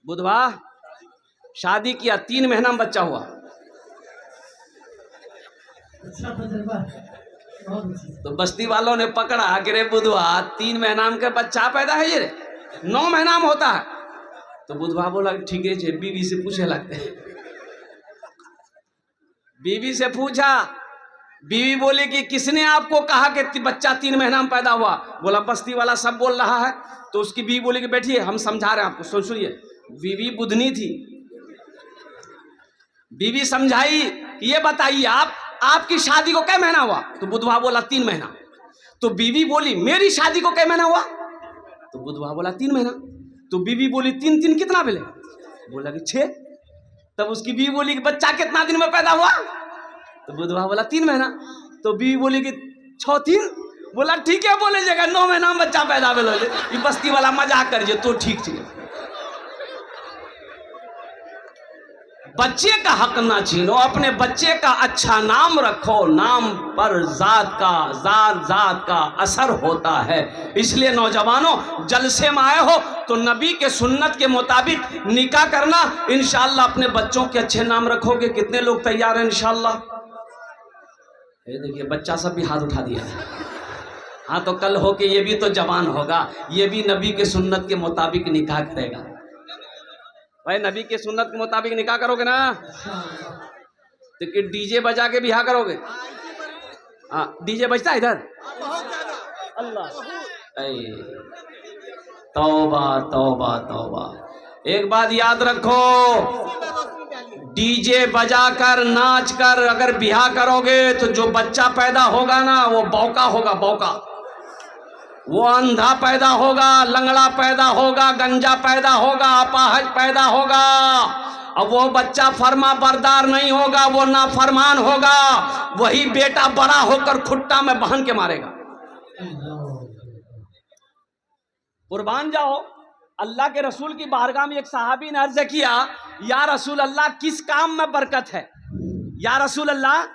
बुधवा शादी किया, 3 महीना में बच्चा हुआ। तो बस्ती वालों ने पकड़ा कि रे बुधवा 3 महीना में बच्चा पैदा है, ये रे 9 महीना में होता है। तो बुधवा बोला ठीक है, बीवी से पूछे लगते हैं। बीवी से पूछा, बीवी बोली कि किसने आपको कहा कि बच्चा 3 महीना में पैदा हुआ? बोला बस्ती वाला सब बोल रहा है। तो उसकी बीवी बोली कि बैठिए हम समझा रहे हैं आपको, सुनिए। बीवी बुधनी थी। बीवी समझाई कि ये बताइए आपकी शादी को कै महीना हुआ? तो बुधवा बोला 3 महीना। तो बीवी बोली मेरी शादी को कै महीना हुआ? तो बुधवा बोला 3 महीना। तो बीवी बोली 3 कितना मिले? बोला कि 6। तब उसकी बीवी बोली कि बच्चा कितना दिन में पैदा हुआ? तो बुधवा बोला 3 महीना। तो बीवी बोली कि 6 3। बोला ठीक है, बोले जगह 9 महीना में बच्चा पैदा भेलो। ये बस्ती वाला मजाक कर तो ठीक थी। बच्चे का हक ना छीनो, अपने बच्चे का अच्छा नाम रखो। नाम पर जात का असर होता है। इसलिए नौजवानों, जलसे में आए हो तो नबी के सुन्नत के मुताबिक निकाह करना। इंशाअल्लाह अपने बच्चों के अच्छे नाम रखोगे। कितने लोग तैयार हैं इंशाअल्लाह? ये देखिए बच्चा सब भी हाथ उठा दिया। हाँ, तो कल हो के ये भी तो जवान होगा, ये भी नबी के सुन्नत के मुताबिक निकाह करेगा। भाई नबी के सुन्नत के मुताबिक निकाह करोगे ना? तो कि डीजे बजा के बिहा करोगे? हाँ, डीजे बजता है इधर? अल्लाह, तौबा तौबा तौबा। एक बात याद रखो, डीजे बजाकर नाच कर अगर बिहा करोगे तो जो बच्चा पैदा होगा ना वो बौका होगा, बौका। वो अंधा पैदा होगा, लंगड़ा पैदा होगा, गंजा पैदा होगा, अपाहज पैदा होगा। अब वो बच्चा फर्मा बरदार नहीं होगा, वो नाफरमान होगा। वही बेटा बड़ा होकर खुट्टा में बांध के मारेगा। कुर्बान जाओ। अल्लाह के रसूल की बारगाह में एक सहाबी ने अर्ज किया, या रसूल अल्लाह किस काम में बरकत है? या रसूल अल्लाह,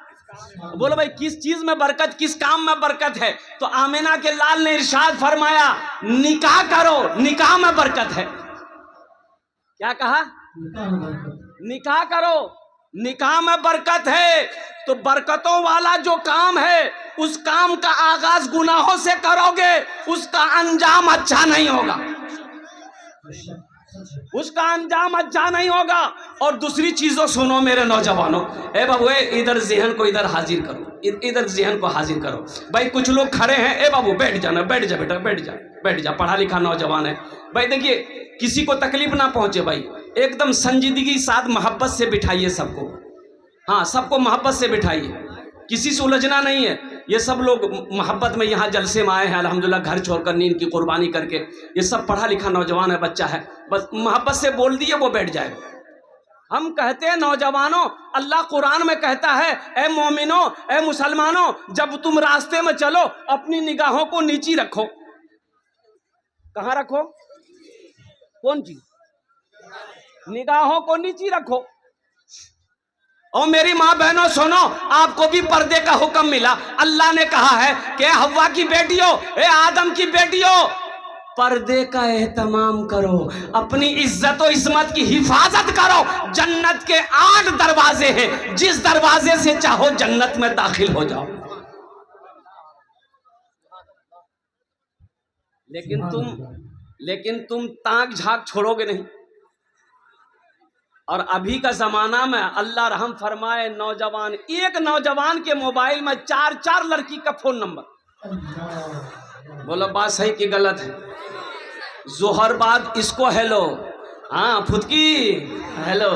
बोलो भाई किस चीज में बरकत, किस काम में बरकत है? तो आमिना के लाल ने इरशाद फरमाया निकाह करो, निकाह में बरकत है। क्या कहा? निकाह करो, निकाह में बरकत है। तो बरकतों वाला जो काम है उस काम का आगाज गुनाहों से करोगे, उसका अंजाम अच्छा नहीं होगा, उसका अंजाम अच्छा नहीं होगा। और दूसरी चीजों सुनो मेरे नौजवानों, ए बाबू इधर जहन को इधर हाजिर करो, इधर जहन को हाजिर करो। भाई कुछ लोग खड़े हैं, ए बाबू बैठ जाना, बैठ जा बेटा, बैठ जा, बैठ जा, पढ़ा लिखा नौजवान है। भाई देखिए किसी को तकलीफ ना पहुंचे भाई, एकदम संजीदगी साथ मोहब्बत से बिठाइए सबको। हाँ, सबको मोहब्बत से बिठाइए, किसी से उलझना नहीं है। ये सब लोग मोहब्बत में यहाँ जलसे में आए हैं अल्हम्दुलिल्लाह, घर छोड़कर नींद की कुर्बानी करके। ये सब पढ़ा लिखा नौजवान है, बच्चा है, बस मोहब्बत से बोल दिए वो बैठ जाए। हम कहते हैं नौजवानों, अल्लाह कुरान में कहता है ए मोमिनो, ए मुसलमानों, जब तुम रास्ते में चलो अपनी निगाहों को नीची रखो। कहाँ रखो? कौन चीज? निगाहों को नीची रखो। और मेरी माँ बहनों सुनो, आपको भी पर्दे का हुक्म मिला। अल्लाह ने कहा है कि हव्वा की बेटियों, ए आदम की बेटियों, पर्दे का एहतमाम करो, अपनी इज्जत और इस्मत की हिफाजत करो। जन्नत के 8 दरवाजे हैं, जिस दरवाजे से चाहो जन्नत में दाखिल हो जाओ। लेकिन तुम ताक झाक छोड़ोगे नहीं। और अभी का जमाना में अल्लाह रहम फरमाए, नौजवान, एक नौजवान के मोबाइल में 4 लड़की का फोन नंबर। बोलो बात सही कि गलत है? जोहर बाद इसको हेलो, हाँ फुदकी हेलो,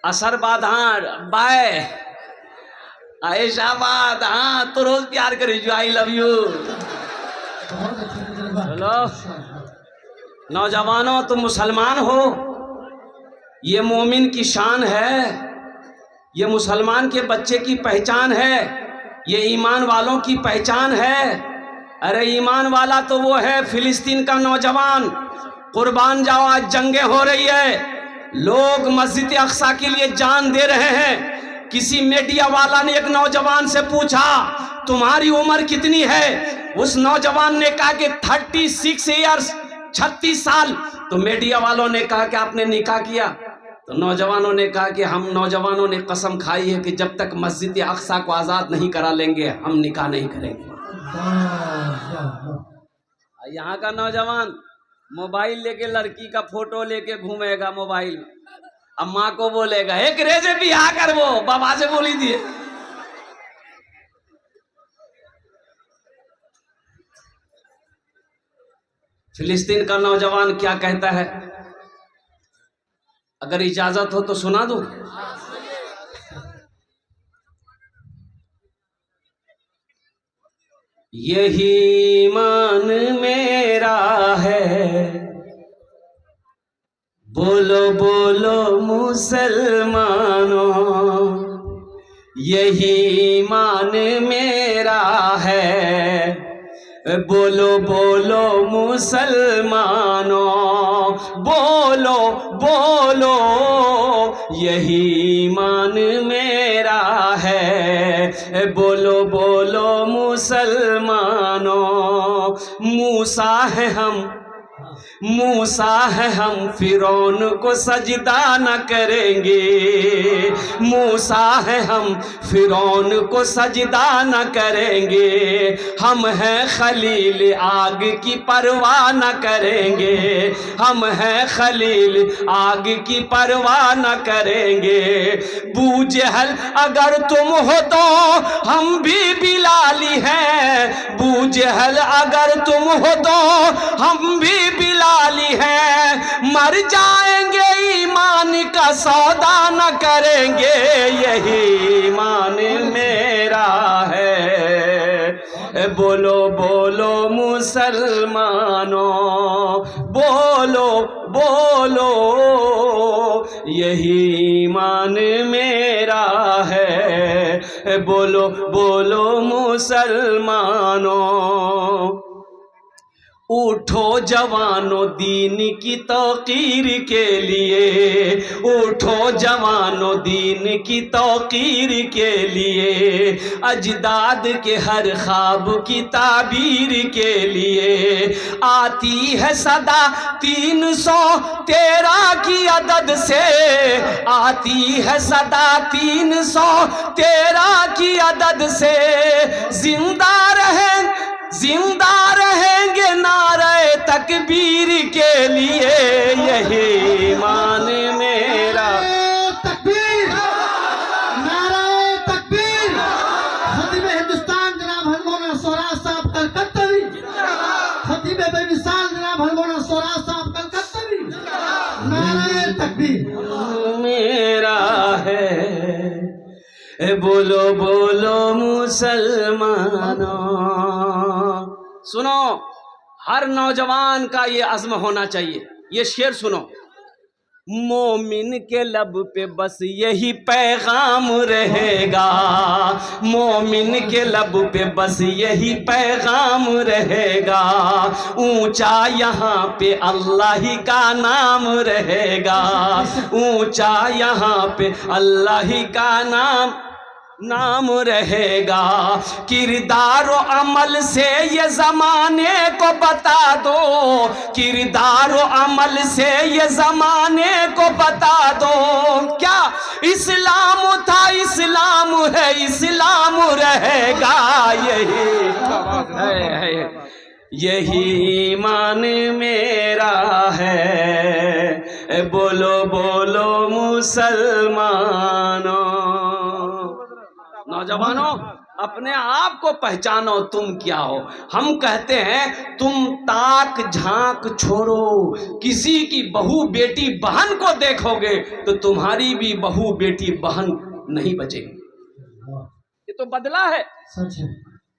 असर बाद हाँ बाय, आयशा बाद हाँ तो रोज प्यार करी जो आई लव यू। बोलो नौजवानों, तुम मुसलमान हो, ये मोमिन की शान है, ये मुसलमान के बच्चे की पहचान है, ये ईमान वालों की पहचान है। अरे ईमान वाला तो वो है फिलिस्तीन का नौजवान। कुर्बान जाओ, आज जंगे हो रही है, लोग मस्जिद अक्सा के लिए जान दे रहे हैं। किसी मीडिया वाला ने एक नौजवान से पूछा तुम्हारी उम्र कितनी है? उस नौजवान ने कहा कि 36 ईयर्स, 36 साल। तो मीडिया वालों ने कहा कि आपने निकाह किया, तो नौजवानों ने कहा कि हम नौजवानों ने कसम खाई है कि जब तक मस्जिद अक्सा को आज़ाद नहीं करा लेंगे हम निकाह नहीं करेंगे। यहाँ का नौजवान मोबाइल लेके लड़की का फोटो लेके घूमेगा मोबाइल, अब माँ को बोलेगा एक रेजे बिहा कर, वो बाबा से बोली दिए। फिलिस्तीन का नौजवान क्या कहता है, अगर इजाजत हो तो सुना दूं। यही ईमान मेरा है, बोलो बोलो मुसलमानों, यही ईमान मेरा है, बोलो बोलो मुसलमानों, बोलो बोलो यही ईमान मेरा है, बोलो बोलो मुसलमानों। मूसा है हम फिरौन को सजदा न करेंगे, मूसा है हम फिरौन को सजदा न करेंगे, हम हैं खलील आग की परवाह न करेंगे, हम हैं खलील आग की परवाह न करेंगे। बूजहल अगर तुम हो तो हम भी बिलाली हैं, बूजहल अगर तुम हो तो हम भी बिलाली है, मर जाएंगे ईमान का सौदा न करेंगे, यही ईमान मेरा है, बोलो बोलो मुसलमानों, बोलो बोलो यही ईमान मेरा है, बोलो बोलो मुसलमानों। उठो जवानों दीन की तौकीर के लिए, उठो जवानों दीन की तौकीर के लिए, अजदाद के हर ख्वाब की ताबीर के लिए। आती है सदा 313 की अदद से, आती है सदा 313 की अदद से, जिंदा रहेंगे नारे तकबीर के लिए, यही ईमान मेरा। तकबीर, नारे तकबीर। खतीब हिंदुस्तान जनाब हरमौला स्वराज साहब कलकत्ता भी, खतीब बेमिसाल जनाब हरमौला स्वराज साहब कलकत्ता भी, नारे तकबीर मेरा है, बोलो बोलो मुसलमानों। सुनो, हर नौजवान का ये अज़्म होना चाहिए। ये शेर सुनो, मोमिन के लब पे बस यही पैगाम रहेगा, मोमिन के लब पे बस यही पैगाम रहेगा, ऊंचा यहाँ पे अल्लाह ही का नाम रहेगा, ऊंचा यहाँ पे अल्लाह ही का नाम रहेगा। किरदार और अमल से ये ज़माने को बता दो, किरदार और अमल से ये ज़माने को बता दो, क्या इस्लाम था इस्लाम है इस्लाम रहेगा, यही ईमान मेरा है, बोलो बोलो मुसलमानों। नौजवानों, अपने आप को पहचानो, तुम क्या हो। हम कहते हैं तुम ताक झांक छोड़ो, किसी की बहू बेटी बहन को देखोगे तो तुम्हारी भी बहू बेटी बहन नहीं बचेगी। ये तो बदला है, सच है,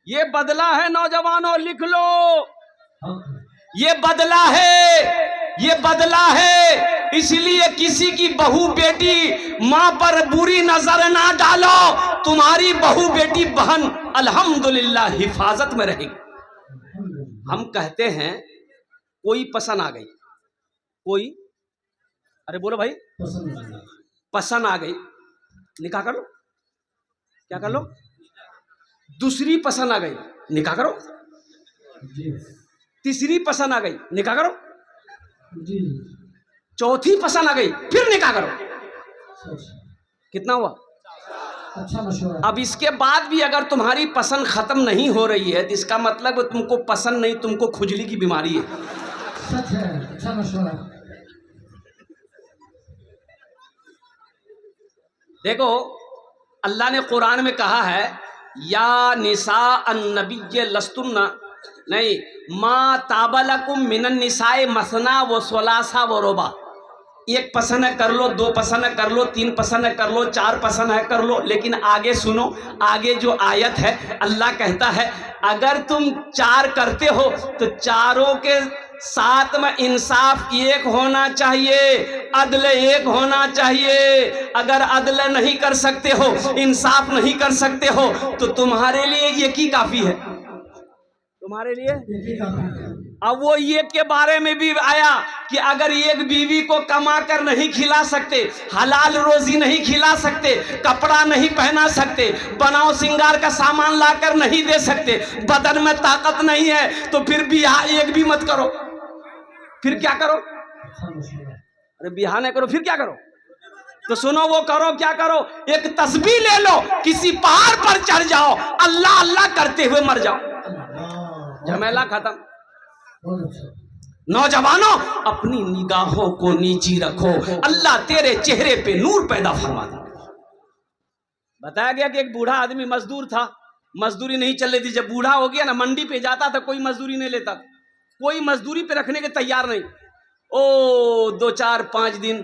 ये बदला है नौजवानों, लिख लो, ये बदला है, ये बदला है। इसलिए किसी की बहू बेटी माँ पर बुरी नजर ना डालो, तुम्हारी बहू बेटी बहन अल्हम्दुलिल्लाह हिफाजत में रहेगी। हम कहते हैं कोई पसंद आ गई, कोई, अरे बोलो भाई, पसंद आ गई, निकाह कर लो। क्या कर लो? दूसरी पसंद आ गई, निकाह करो। तीसरी पसंद आ गई, निकाह करो। जी चौथी पसंद आ गई, फिर निकाह करो। सच कितना हुआ? अच्छा मशवरा। अब इसके बाद भी अगर तुम्हारी पसंद खत्म नहीं हो रही है तो इसका मतलब तुमको पसंद नहीं, तुमको खुजली की बीमारी है। सच है, अच्छा मशवरा। देखो अल्लाह ने कुरान में कहा है या निसा अन्नबी लस्तुन्ना, नहीं, मा ताबलकुम मिनन निसाए मसना व सलासा व रुबा। एक पसंद है कर लो, दो पसंद है कर लो, तीन पसंद है कर लो, चार पसंद है कर लो। लेकिन आगे सुनो, आगे जो आयत है अल्लाह कहता है अगर तुम चार करते हो तो चारों के साथ में इंसाफ एक होना चाहिए, अदल एक होना चाहिए। अगर अदल नहीं कर सकते हो, इंसाफ नहीं कर सकते हो तो तुम्हारे लिए एक ही काफी है, तुम्हारे लिए। यही काफी है। अब वो ये के बारे में भी आया कि अगर एक बीवी को कमा कर नहीं खिला सकते, हलाल रोजी नहीं खिला सकते, कपड़ा नहीं पहना सकते, बनाओ श्रृंगार का सामान लाकर नहीं दे सकते, बदन में ताकत नहीं है तो फिर बियाह एक भी मत करो। फिर क्या करो? अच्छा मशवरा। अरे बियाह नहीं करो फिर क्या करो? तो सुनो वो करो, क्या करो, एक तस्बीह ले लो, किसी पहाड़ पर चढ़ जाओ, अल्लाह अल्लाह करते हुए मर जाओ, झमेला खत्म। बहुत अच्छा। नौजवानों अपनी निगाहों को नीची रखो, अल्लाह तेरे चेहरे पे नूर पैदा फरमा दे। बताया गया कि एक बूढ़ा आदमी मजदूर था, मजदूरी नहीं चल रही थी। जब बूढ़ा हो गया ना, मंडी पे जाता था, कोई मजदूरी नहीं लेता, कोई मजदूरी पे रखने के तैयार नहीं। ओ 2 4 5 दिन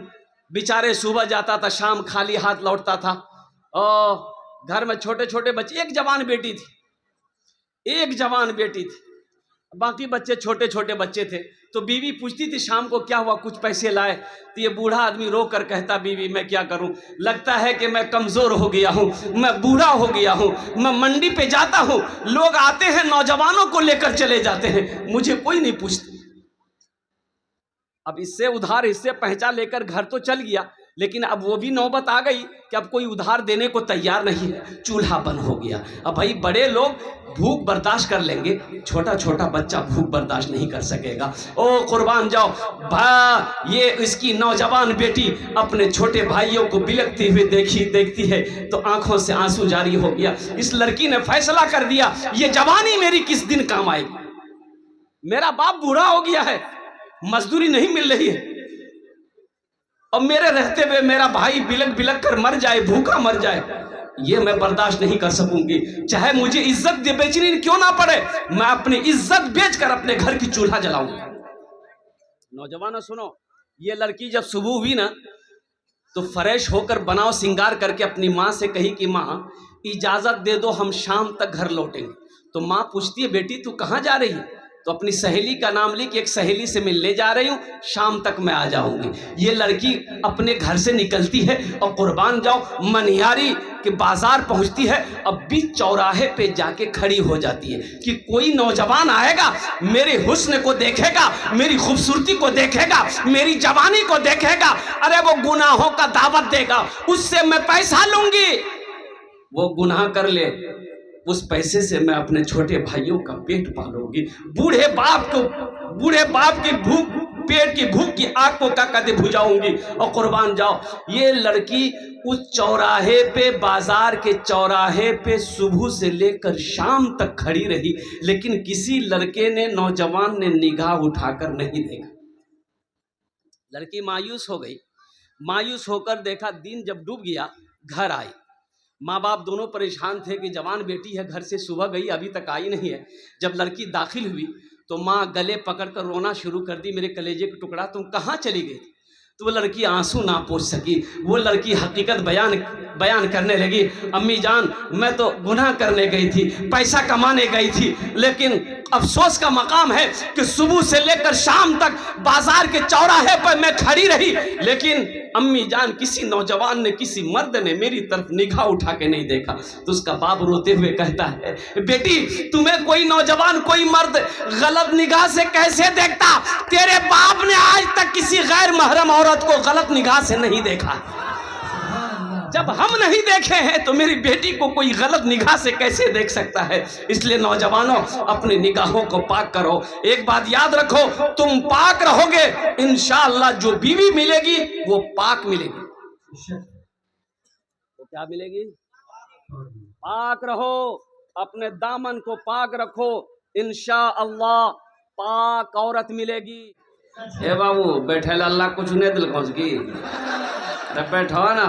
बेचारे, सुबह जाता था शाम खाली हाथ लौटता था। और घर में छोटे छोटे बच्चे, एक जवान बेटी थी, एक जवान बेटी थी, बाकी बच्चे छोटे छोटे बच्चे थे। तो बीवी पूछती थी शाम को क्या हुआ, कुछ पैसे लाए? तो ये बूढ़ा आदमी रो कर कहता बीवी मैं क्या करूं, लगता है कि मैं कमज़ोर हो गया हूं, मैं बूढ़ा हो गया हूं, मैं मंडी पे जाता हूं, लोग आते हैं नौजवानों को लेकर चले जाते हैं, मुझे कोई नहीं पूछता। अब इससे उधार इससे पैसा लेकर घर तो चल गया, लेकिन अब वो भी नौबत आ गई कि अब कोई उधार देने को तैयार नहीं है, चूल्हा बंद हो गया। अब भाई बड़े लोग भूख बर्दाश्त कर लेंगे, छोटा छोटा बच्चा भूख बर्दाश्त नहीं कर सकेगा। ओ कुर्बान जाओ भा, ये इसकी नौजवान बेटी अपने छोटे भाइयों को बिलखते हुए देखती है तो आंखों से आंसू जारी हो गया। इस लड़की ने फैसला कर दिया ये जवानी मेरी किस दिन काम आएगी, मेरा बाप बूढ़ा हो गया है, मजदूरी नहीं मिल रही है, और मेरे रहते हुए मेरा भाई बिलक बिलक कर मर जाए, भूखा मर जाए, ये मैं बर्दाश्त नहीं कर सकूंगी। चाहे मुझे इज्जत बेचनी क्यों ना पड़े, मैं अपनी इज्जत बेचकर अपने घर की चूल्हा जलाऊंगा। नौजवानों सुनो, ये लड़की जब सुबह हुई ना तो फ्रेश होकर बनाओ श्रृंगार करके अपनी माँ से कही कि माँ इजाजत दे दो, हम शाम तक घर लौटेंगे। तो माँ पूछती है बेटी तू कहाँ जा रही है? तो अपनी सहेली का नाम ली कि एक सहेली से मिलने जा रही हूँ, शाम तक मैं आ जाऊंगी। ये लड़की अपने घर से निकलती है और कुर्बान जाओ मनिहारी के बाजार पहुंचती है। अब बीच चौराहे पे जाके खड़ी हो जाती है कि कोई नौजवान आएगा, मेरे हुस्न को देखेगा, मेरी खूबसूरती को देखेगा, मेरी जवानी को देखेगा, अरे वो गुनाहों का दावत देगा, उससे मैं पैसा लूंगी, वो गुनाह कर ले, उस पैसे से मैं अपने छोटे भाइयों का पेट पालूंगी। बूढ़े बाप की भूख, पेट की भूख की आग को का कदे बुझाऊंगी। और कुर्बान जाओ ये लड़की उस चौराहे पे, बाजार के चौराहे पे सुबह से लेकर शाम तक खड़ी रही, लेकिन किसी लड़के ने, नौजवान ने निगाह उठाकर नहीं देखा। लड़की मायूस हो गई, मायूस होकर देखा, दिन जब डूब गया घर आई। माँ बाप दोनों परेशान थे कि जवान बेटी है, घर से सुबह गई अभी तक आई नहीं है। जब लड़की दाखिल हुई तो माँ गले पकड़कर रोना शुरू कर दी, मेरे कलेजे का टुकड़ा तुम कहाँ चली गई? तो वो लड़की आंसू ना पोंछ सकी, वो लड़की हकीकत बयान करने लगी, अम्मी जान मैं तो गुनाह करने गई थी, पैसा कमाने गई थी, लेकिन अफसोस का मकाम है कि सुबह से लेकर शाम तक बाजार के चौराहे पर मैं खड़ी रही, लेकिन अम्मी जान किसी नौजवान ने, किसी मर्द ने मेरी तरफ निगाह उठा के नहीं देखा। तो उसका बाप रोते हुए कहता है बेटी तुम्हें कोई नौजवान, कोई मर्द गलत निगाह से कैसे देखता? तेरे बाप ने आज तक किसी गैर महरम औरत को गलत निगाह से नहीं देखा। जब हम नहीं देखे हैं तो मेरी बेटी को कोई गलत निगाह से कैसे देख सकता है। इसलिए नौजवानों अपनी निगाहों को पाक करो। एक बात याद रखो, तुम पाक रहोगे इंशाअल्लाह जो बीवी मिलेगी वो पाक मिलेगी। तो क्या मिलेगी? पाक रहो, अपने दामन को पाक रखो, इंशाअल्लाह पाक औरत मिलेगी। हे बाबू बैठे अल्लाह कुछ नहीं दिल खोज की बैठो ना।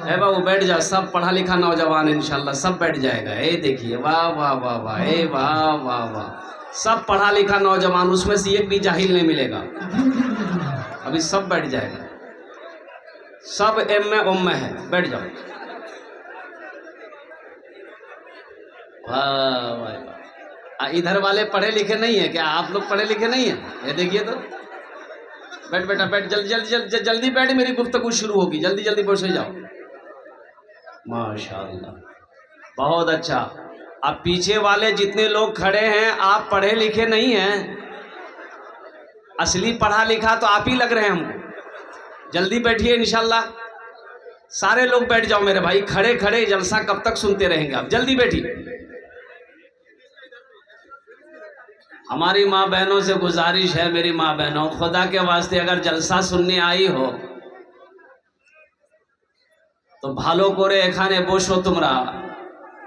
हे बाबू बैठ जाओ, सब पढ़ा लिखा नौजवान इंशाल्लाह सब बैठ जाएगा। ए देखिए वाह वाह वाह वाह, ए वाह वाह वाह, सब पढ़ा लिखा नौजवान, उसमें से एक भी जाहिल नहीं मिलेगा। अभी सब बैठ जाएगा, सब एम में उम में है, बैठ जाओ। वाह वाह वाह, इधर वाले पढ़े लिखे नहीं है क्या? आप लोग पढ़े लिखे नहीं है? ये देखिए तो, बैठ बेटा बैठ, जल्दी जल्दी जल्दी जल्दी बैठ, मेरी गुफ्तगू शुरू होगी, जल्दी जल्दी बैठ जाओ। माशाअल्लाह बहुत अच्छा। अब पीछे वाले जितने लोग खड़े हैं आप पढ़े लिखे नहीं हैं, असली पढ़ा लिखा तो आप ही लग रहे हैं हमको। जल्दी बैठिए इंशाल्लाह, सारे लोग बैठ जाओ मेरे भाई, खड़े खड़े जलसा कब तक सुनते रहेंगे आप? जल्दी बैठिए। हमारी माँ बहनों से गुजारिश है, मेरी माँ बहनों खुदा के वास्ते अगर जलसा सुनने आई हो तो ভালো করে এখানে বসো, তোমরা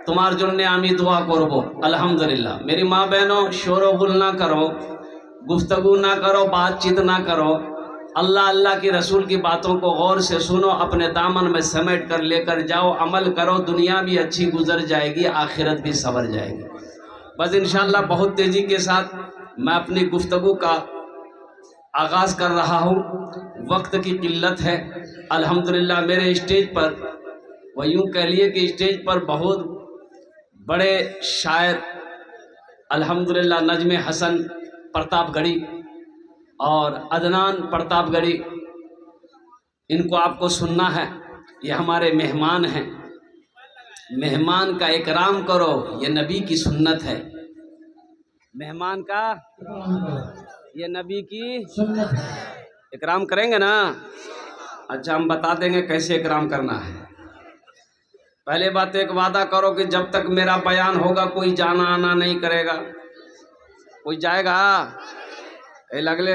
তোমার জন্য আমি দোয়া করব। अल्हम्दुलिल्लाह मेरी माँ बहनों शोर गुल ना करो, गुफ्तगू ना करो, बातचीत ना करो, अल्लाह अल्लाह की रसूल की बातों को गौर से सुनो, अपने दामन में समेट कर लेकर जाओ, अमल करो, दुनिया भी अच्छी गुजर जाएगी, आखिरत भी संवर जाएगी। बस इंशाअल्लाह बहुत तेज़ी के साथ मैं अपनी गुफ्तगू का आगाज़ कर रहा हूँ। वक्त की किल्लत है। अल्हम्दुलिल्लाह मेरे स्टेज पर, वह यूँ कह लिए कि स्टेज पर बहुत बड़े शायर अल्हम्दुलिल्लाह नजमे हसन प्रतापगढ़ी और अदनान प्रतापगढ़ी, इनको आपको सुनना है। ये हमारे मेहमान हैं, मेहमान का इकराम करो, ये नबी की सुन्नत है। मेहमान का ये नबी की सुन्नत है। इकराम करेंगे ना? अच्छा हम बता देंगे कैसे इकराम करना है। पहले बात एक वादा करो कि जब तक मेरा बयान होगा कोई जाना आना नहीं करेगा। कोई जाएगा? ए लगले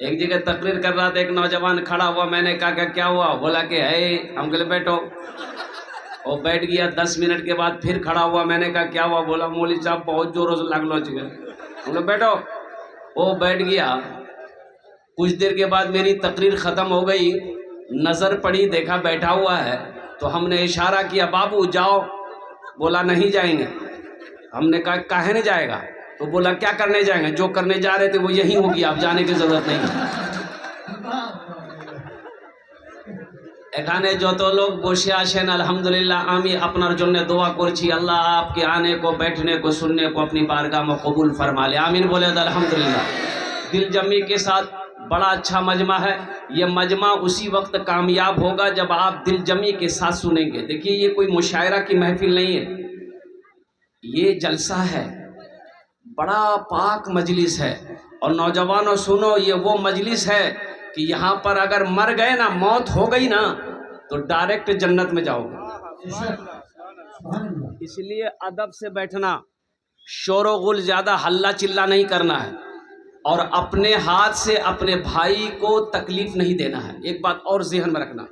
एक जगह तकरीर कर रहा था, एक नौजवान खड़ा हुआ, मैंने कहा क्या हुआ? बोला कि है, हम कहले बैठो। वो बैठ गया, 10 मिनट के बाद फिर खड़ा हुआ, मैंने कहा क्या हुआ? बोला मौली साहब बहुत जोरों से लागलो चाहिए। हम लोग बैठो। वो बैठ गया, कुछ देर के बाद मेरी तकरीर ख़त्म हो गई, नज़र पड़ी, देखा बैठा हुआ है, तो हमने इशारा किया बाबू जाओ। बोला नहीं जाएंगे। हमने कहा काहे नहीं जाएगा? तो बोला क्या करने जाएंगे? जो करने जा रहे थे वो यही होगी, आप जाने की ज़रूरत नहीं है। এখানে যত लोग বসে আছেন আলহামদুলিল্লাহ আমি আপনার জন্য দোয়া করছি, আল্লাহ आपके आने को, बैठने को, सुनने को अपनी बारगाह में कबूल फरमा ले। आमीन बोले तो अल्हम्दुलिल्लाह। दिल जमी के साथ बड़ा अच्छा मजमा है। ये मजमा उसी वक्त कामयाब होगा जब आप दिल जमी के साथ सुनेंगे। देखिए ये कोई मुशायरा की महफिल नहीं है, ये जलसा है, बड़ा पाक मजलिस है। और नौजवानों सुनो, ये वो मजलिस है कि यहाँ पर अगर मर गए ना, मौत हो गई ना, तो डायरेक्ट जन्नत में जाओगे। इसलिए अदब से बैठना, शोर गुल ज़्यादा हल्ला चिल्ला नहीं करना है, और अपने हाथ से अपने भाई को तकलीफ़ नहीं देना है। एक बात और ज़हन में रखना,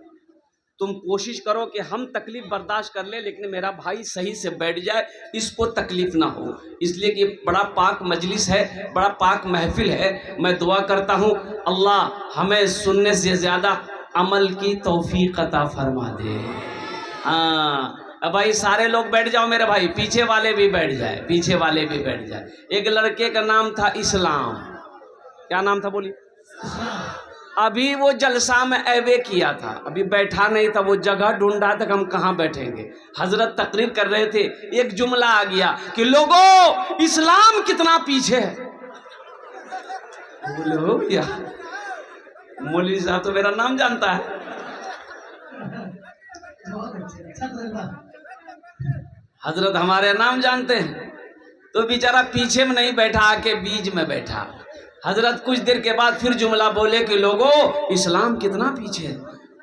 तुम कोशिश करो कि हम तकलीफ़ बर्दाश्त कर ले, लेकिन मेरा भाई सही से बैठ जाए, इसको तकलीफ़ ना हो। इसलिए कि बड़ा पाक मजलिस है, बड़ा पाक महफिल है। मैं दुआ करता हूँ अल्लाह हमें सुनने से ज़्यादा अमल की तौफीक अता फरमा दे। हाँ अब भाई सारे लोग बैठ जाओ मेरे भाई, पीछे वाले भी बैठ जाए, पीछे वाले भी बैठ जाए। एक लड़के का नाम था इस्लाम। क्या नाम था बोलिए? अभी वो जलसा में ऐवे किया था, अभी बैठा नहीं था, वो जगह ढूंढा था हम कहाँ बैठेंगे। हजरत तकरीर कर रहे थे, एक जुमला आ गया कि लोगों इस्लाम कितना पीछे है। बोले हो गया, मौलवी साहब तो मेरा नाम जानता है। हजरत हमारे नाम जानते हैं। तो बेचारा पीछे में नहीं बैठा, आके बीच में बैठा। हजरत कुछ देर के बाद फिर जुमला बोले कि लोगों इस्लाम कितना पीछे है।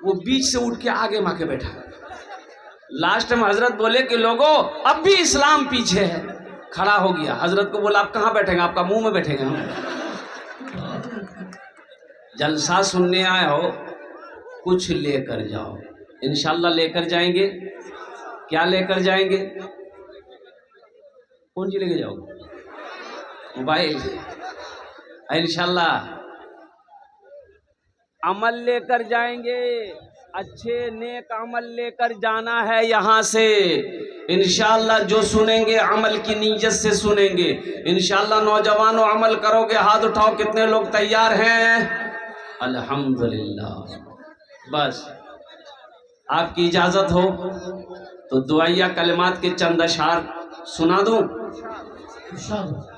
वो बीच से उठ के आगे माके बैठा। लास्ट में हजरत बोले कि लोगों अब भी इस्लाम पीछे है। खड़ा हो गया। हजरत को बोला आप कहाँ बैठेंगे? आपका मुंह में बैठेंगे हम। जलसा सुनने आए हो, कुछ लेकर जाओ। इंशाल्लाह लेकर जाएंगे। क्या लेकर जाएंगे? कौन सी लेके जाओगे? मोबाइल। इंशाल्लाह अमल लेकर जाएंगे। अच्छे नेक अमल लेकर जाना है यहाँ से। इंशाल्लाह जो सुनेंगे अमल की नीयत से सुनेंगे। इंशाल्लाह नौजवानों अमल करोगे। हाथ उठाओ, कितने लोग तैयार हैं? अल्हम्दुलिल्लाह। बस आपकी इजाजत हो तो दुआया कलिमात के चंद अशआर सुना दूं। इंशाअल्लाह।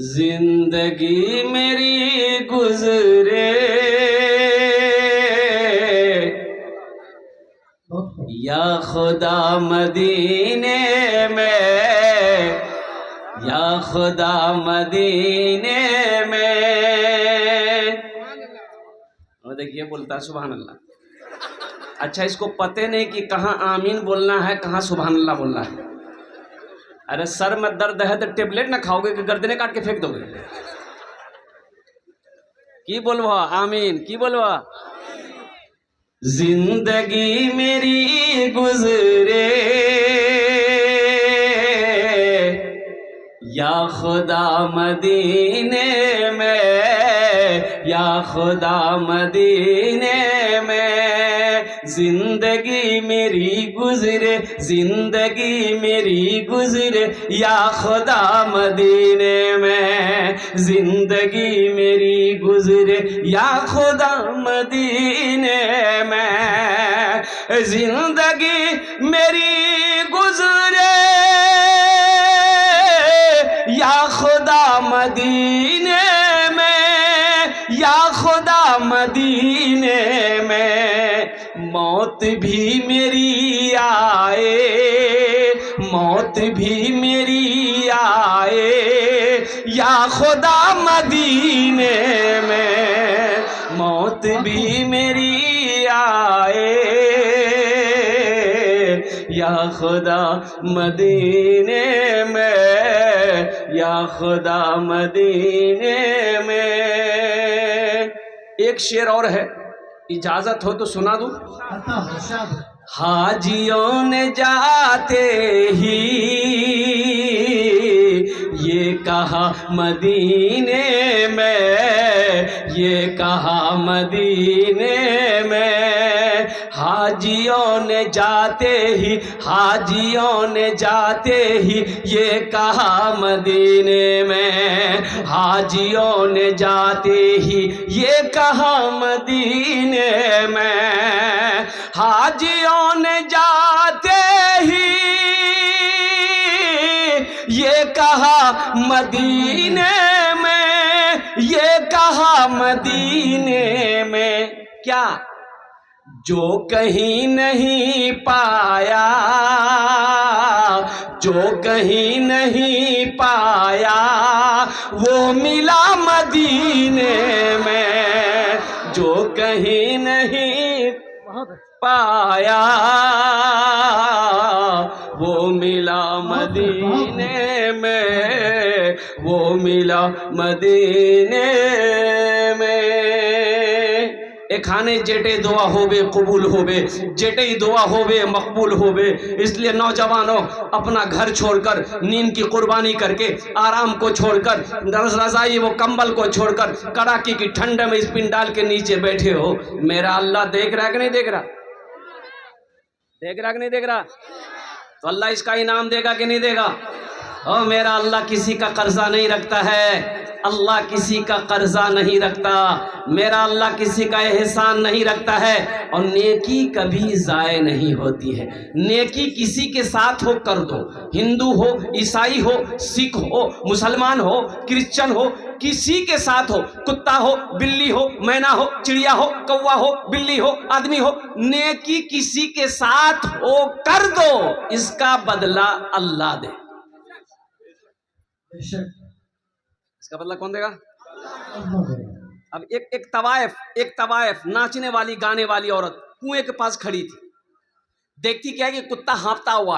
जिंदगी मेरी गुजरे या खुदा मदीने में, या खुदा मदीने में। और देखिए बोलता सुभान अल्लाह। अच्छा इसको पते नहीं कि कहाँ आमीन बोलना है, कहाँ सुभान अल्लाह बोलना है। अरे सर में दर्द है तो टेबलेट ना खाओगे कि गर्दने काट के फेंक दोगे? की बोलवा आमीन, की बोलवा। जिंदगी मेरी गुजरे या खुदा मदीने में, या खुदा मदीने में। जिंदगी मेरी गुजरे, जिंदगी मेरी गुजरे या खुदा मदीने में। जिंदगी मेरी गुजरे या खुदा मदीने में। जिंदगी मेरी गुजरे या खुदा मदीने में, या खुदा मदीने में। मौत भी मेरी आए, मौत भी मेरी आए या खुदा मदीने में। मौत भी मेरी आए या खुदा मदीने में, या खुदा मदीने में। एक शेर और है, इजाजत हो तो सुना दूं। हाजियों ने जाते ही ये कहा मदीने में, ये कहा मदीने में। हाजियों ने जाते ही, हाजियों ने जाते ही ये कहा मदीने में। हाजियों ने जाते ही ये कहा मदीने में। हाजियों ने जाते ही ये कहा मदीने में, ये कहा मदीने में। क्या? जो कहीं नहीं पाया, जो कहीं नहीं पाया वो मिला मदीने में। जो कहीं नहीं पाया वो मिला मदीने में, वो मिला मदीने में। ए खाने जेटे दुआ होवे कबूल होवे, जेटे ही दुआ होवे मकबूल होवे। इसलिए नौजवानों अपना घर छोड़कर, नींद की कुर्बानी करके, आराम को छोड़कर, रज़ाई वो कंबल को छोड़कर कड़ाके की ठंड में इस पिंडाल के नीचे बैठे हो। मेरा अल्लाह देख रहा है कि नहीं देख रहा? देख रहा कि नहीं देख रहा? तो अल्लाह इसका इनाम देगा कि नहीं देगा? ओ मेरा अल्लाह किसी का कर्जा नहीं रखता है। अल्लाह किसी का कर्जा नहीं रखता। मेरा अल्लाह किसी का एहसान नहीं रखता है। और नेकी कभी ज़ाय नहीं होती है। नेकी किसी के साथ हो कर दो, हिंदू हो, ईसाई हो, सिख हो, मुसलमान हो, क्रिश्चियन हो, किसी के साथ हो, कुत्ता हो, बिल्ली हो, मैना हो, चिड़िया हो, कौवा हो, बिल्ली हो, आदमी हो, नेकी किसी के साथ हो कर दो, इसका बदला अल्लाह दे। बेशक इसका बदला कौन देगा? अल्लाह करेगा। अब एक तवायफ नाचने वाली गाने वाली औरत कुएं के पास खड़ी थी, देखती क्या है कि कुत्ता हाँफता हुआ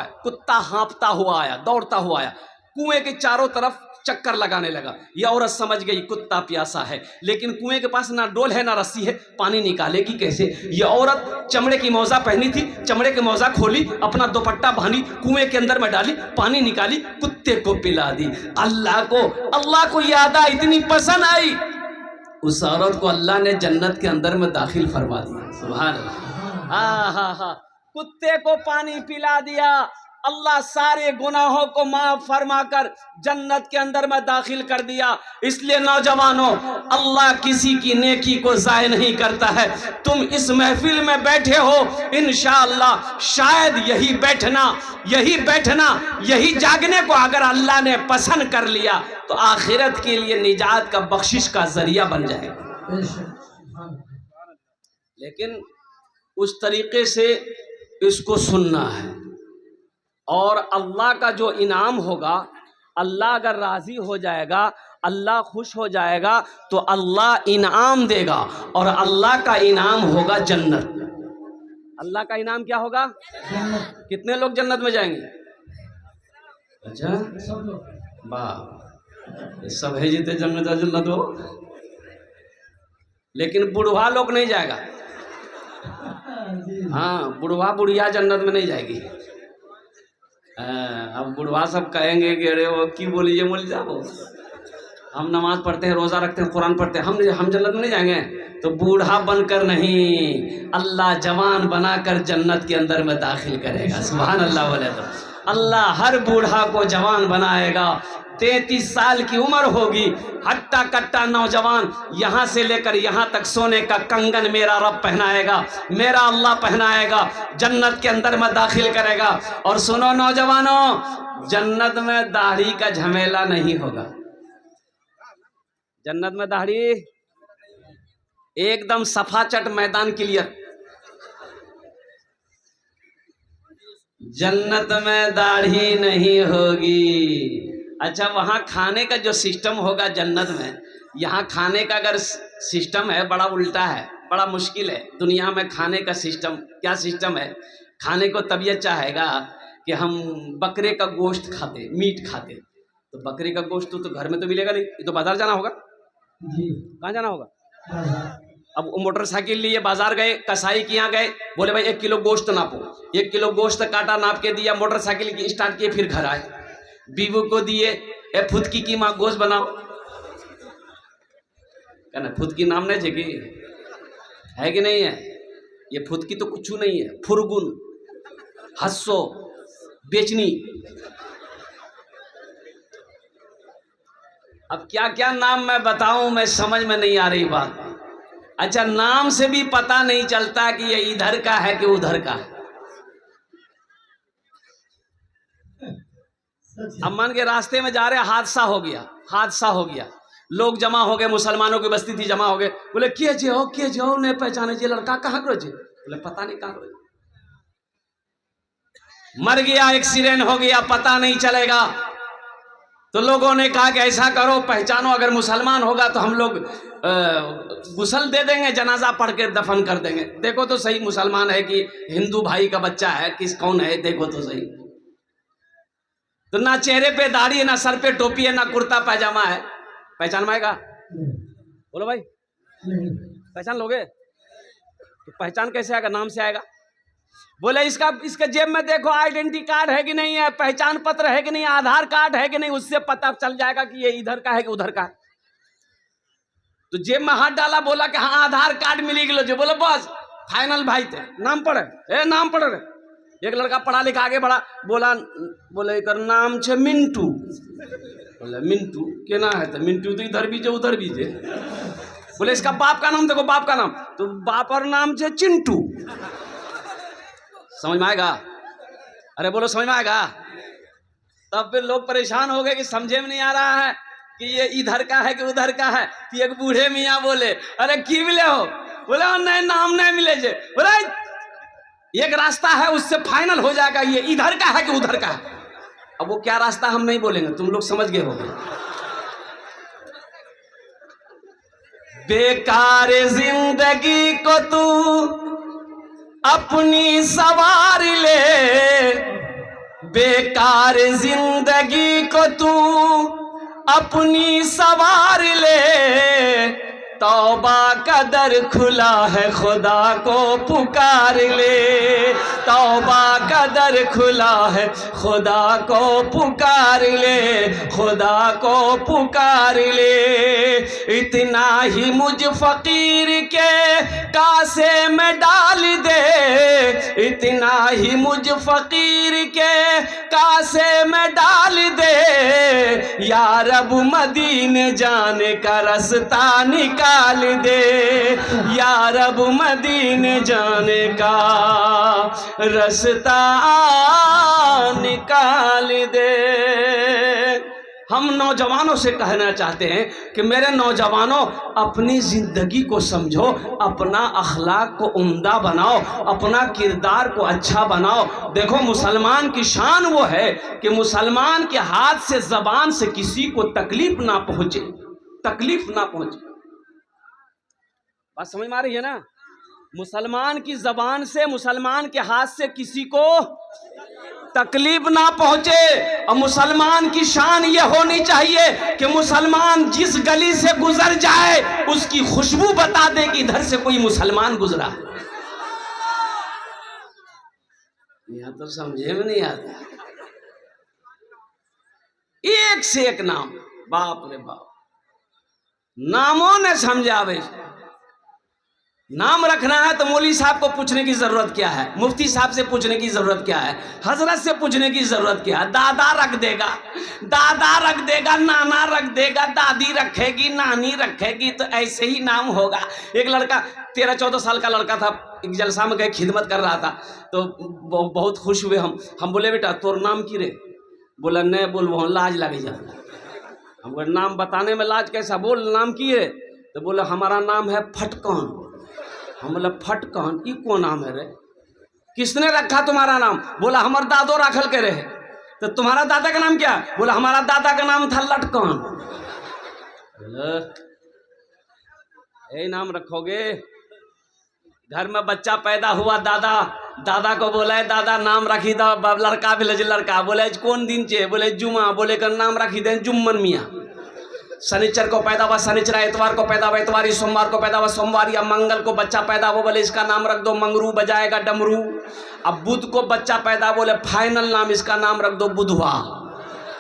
आया, दौड़ता हुआ आया, कुएं के चारों तरफ चक्कर लगाने लगा। यह औरत समझ गई कुत्ता प्यासा है, लेकिन कुएं के पास ना डोल है ना रस्सी है, पानी निकालेगी कैसे? यह औरत चमड़े की मौजा पहनी थी, चमड़े की मौजा खोली, अपना दुपट्टा बांधी, कुएं के अंदर में डाली, पानी निकाली, कुत्ते को पिला दी। अल्लाह को याद आई, इतनी पसंद आई, उस औरत को अल्लाह ने जन्नत के अंदर में दाखिल फरमा दिया। सुभान अल्लाह। हाँ, कुत्ते को पानी पिला दिया, अल्लाह सारे गुनाहों को माफ फरमाकर जन्नत के अंदर में दाखिल कर दिया। इसलिए नौजवानों, अल्लाह किसी की नेकी को ज़ाय नहीं करता है। तुम इस महफिल में बैठे हो, इंशाअल्लाह शायद यही बैठना, यही जागने को अगर अल्लाह ने पसंद कर लिया तो आखिरत के लिए निजात का, बख्शिश का जरिया बन जाएगा। बेशक लेकिन उस तरीके से इसको सुनना है, और अल्लाह का जो इनाम होगा, अल्लाह अगर राज़ी हो जाएगा, अल्लाह खुश हो जाएगा तो अल्लाह इनाम देगा, और अल्लाह का इनाम होगा जन्नत। अल्लाह का इनाम क्या होगा? जन्नत। कितने लोग जन्नत में जाएंगे? अच्छा, सब लोग वाह, सब है जीते जन्नत हो, लेकिन बुढ़वा लोग नहीं जाएगा। हाँ, बुढ़वा बुढ़िया जन्नत में नहीं जाएगी। अब बुढ़वा सब कहेंगे कि अरे वो की बोलिए बोल जाओ, हम नमाज पढ़ते हैं, रोज़ा रखते हैं, कुरान पढ़ते हैं, हम जन्नत में नहीं जाएंगे। तो बूढ़ा बनकर नहीं, अल्लाह जवान बनाकर जन्नत के अंदर में दाखिल करेगा। सुभान अल्लाह। बोले तो अल्लाह हर बूढ़ा को जवान बनाएगा। 33 साल की उम्र होगी, हट्टा कट्टा नौजवान, यहाँ से लेकर यहाँ तक सोने का कंगन मेरा रब पहनाएगा, मेरा अल्लाह पहनाएगा, जन्नत के अंदर में दाखिल करेगा। और सुनो नौजवानों, जन्नत में दाढ़ी का झमेला नहीं होगा। जन्नत में दाढ़ी एकदम सफाचट, मैदान क्लियर। जन्नत में दाढ़ी नहीं होगी। अच्छा, वहाँ खाने का जो सिस्टम होगा जन्नत में, यहाँ खाने का अगर सिस्टम है, बड़ा उल्टा है, बड़ा मुश्किल है। दुनिया में खाने का सिस्टम क्या सिस्टम है? खाने को तबीयत चाहेगा कि हम बकरे का गोश्त खाते, मीट खाते, तो बकरे का गोश्त तो घर में तो मिलेगा नहीं, ये तो बाजार जाना होगा। जी, कहाँ जाना होगा? बाजार। अब मोटरसाइकिल लिए बाजार गए, कसाई के यहाँ गए, बोले भाई 1 किलो गोश्त नापो, 1 किलो गोश्त काटा, नाप के दिया, मोटरसाइकिल की स्टार्ट किए, फिर घर आए, बीवी को दिए, ए फुदकी की माँ गोश्त बनाओ, कहना फुदकी नाम नहीं है कि नहीं है? ये फुदकी तो कुछ नहीं है, फुरगुन, हस्सो, बेचनी। अब क्या क्या नाम मैं बताऊं, मैं समझ में नहीं आ रही बात। अच्छा, नाम से भी पता नहीं चलता कि ये इधर का है कि उधर का है। अब मान के रास्ते में जा रहे, हादसा हो गया, लोग जमा हो गए, मुसलमानों की बस्ती थी, जमा हो गए, बोले के जो नहीं पहचाने जे लड़का कहाँ करो जे, बोले पता नहीं कहाँ करो, मर गया, एक्सीडेंट हो गया, पता नहीं चलेगा। तो लोगों ने कहा कि ऐसा करो, पहचानो, अगर मुसलमान होगा तो हम लोग गुस्ल दे देंगे, जनाजा पढ़ के दफन कर देंगे। देखो तो सही मुसलमान है कि हिंदू भाई का बच्चा है, कौन है, देखो तो सही। तो ना चेहरे पे दाढ़ी है, ना सर पे टोपी है, ना कुर्ता पैजामा है, पहचान पाएगा? बोलो भाई, पहचान लोगे? तो पहचान कैसे आएगा? नाम से आएगा। बोले इसके जेब में देखो, आइडेंटिटी कार्ड है कि नहीं है, पहचान पत्र है कि नहीं, आधार कार्ड है कि नहीं, उससे पता चल जाएगा कि ये इधर का है कि उधर का है। तो जेब में हाथ डाला, बोला कि हाँ आधार कार्ड मिली गलो, जो बोले बस फाइनल भाई थे, नाम पढ़े, नाम पढ़ रहे। एक लड़का पढ़ा लिखा आगे बढ़ा, बोले एक नाम छे मिंटू। बोले मिंटू केना है? तो मिंटू तो इधर भी जे उधर भी जे। बोले इसका बाप का नाम देखो, बाप का नाम, तो बाप और नाम छे चिंटू। समझ में आएगा? अरे बोलो समझ में आएगा? तब फिर लोग परेशान हो गए कि समझे में नहीं आ रहा है, कि ये इधर का है कि उधर का है। तो एक बूढ़े मियाँ बोले, अरे की मिले हो? बोले नहीं, नाम नहीं मिले जे। बोले एक रास्ता है, उससे फाइनल हो जाएगा ये इधर का है कि उधर का है। अब वो क्या रास्ता हम नहीं बोलेंगे, तुम लोग समझ गए होगे। बेकार जिंदगी को तू अपनी सवार ले, बेकार जिंदगी को तू अपनी सवार ले, तौबा का दर खुला है खुदा को पुकार ले, तौबा का दर खुला है खुदा को पुकार ले, खुदा को पुकार ले। इतना ही मुझ फकीर के कासे में डाल दे, इतना ही मुझ फकीर के कासे में डाल दे, या रब मदीने जाने का रास्ता निकाल दे, या रब मदीने जाने का रास्ता निकाल दे। हम नौजवानों से कहना चाहते हैं कि मेरे नौजवानों, अपनी ज़िंदगी को समझो, अपना अखलाक को उम्दा बनाओ, अपना किरदार को अच्छा बनाओ। देखो, मुसलमान की शान वो है कि मुसलमान के हाथ से, ज़बान से किसी को तकलीफ ना पहुँचे, तकलीफ ना पहुँचे। बात समझ में आ रही है ना? मुसलमान की ज़बान से, मुसलमान के हाथ से किसी को तकलीफ ना पहुंचे। और मुसलमान की शान ये होनी चाहिए कि मुसलमान जिस गली से गुजर जाए उसकी खुशबू बता दे कि इधर से कोई मुसलमान गुजरा। यहां तो समझे में नहीं आता। एक से एक नाम, बाप रे बाप, नामों ने समझावे। नाम रखना है तो मौलवी साहब को पूछने की जरूरत क्या है, मुफ्ती साहब से पूछने की जरूरत क्या है, हजरत से पूछने की जरूरत क्या है। दादा रख देगा, दादा रख देगा, नाना रख देगा, दादी रखेगी, नानी रखेगी, तो ऐसे ही नाम होगा। एक लड़का 13-14 साल का लड़का था, एक जलसा में गए, खिदमत कर रहा था, तो बहुत खुश हुए हम बोले, बेटा तोर नाम की रे? बोला नहीं बोल, लाज लगे जा। हम बोले नाम बताने में लाज कैसा, बोल नाम की है? तो बोला हमारा नाम है फटकान। हम बोला फटकान, ये कौन नाम है रे? किसने रखा तुम्हारा नाम? बोला हमारे दादो राखल के रहे। तो तुम्हारा दादा का नाम क्या? बोला हमारा दादा का नाम था लटकान। यही नाम रखोगे? घर में बच्चा पैदा हुआ, दादा को बोला है दादा नाम रखी दो, लड़का भी लड़का बोले कौन दिन चे? बोले जुमा। बोले का नाम रखी दे जुम्मन मियाँ। शनिचर को पैदा हुआ शनिचर, एतवार को पैदा हुआ एतवारी, सोमवार को पैदा हुआ सोमवार, या मंगल को बच्चा पैदा हुआ, बोले इसका नाम रख दो मंगरू, बजाएगा डमरू। अब बुध को बच्चा पैदा, बोले फाइनल नाम इसका नाम रख दो बुधवा।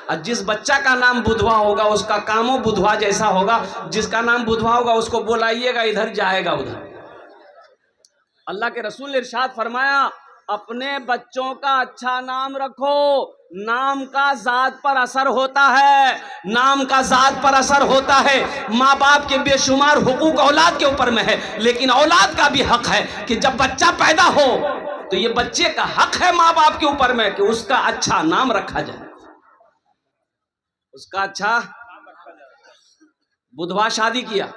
और जिस बच्चा का नाम बुधवा होगा उसका कामो बुधवा जैसा होगा, जिसका नाम बुधवा होगा उसको बोलाइएगा इधर, जाएगा उधर। अल्लाह के रसूल ने इरशाद फरमाया, अपने बच्चों का अच्छा नाम रखो, नाम का जात पर असर होता है, नाम का जात पर असर होता है। माँ बाप के बेशुमार हुकूक औलाद के ऊपर में है, लेकिन औलाद का भी हक है कि जब बच्चा पैदा हो तो ये बच्चे का हक है माँ बाप के ऊपर में कि उसका अच्छा नाम रखा जाए, उसका अच्छा। बुधवा शादी किया,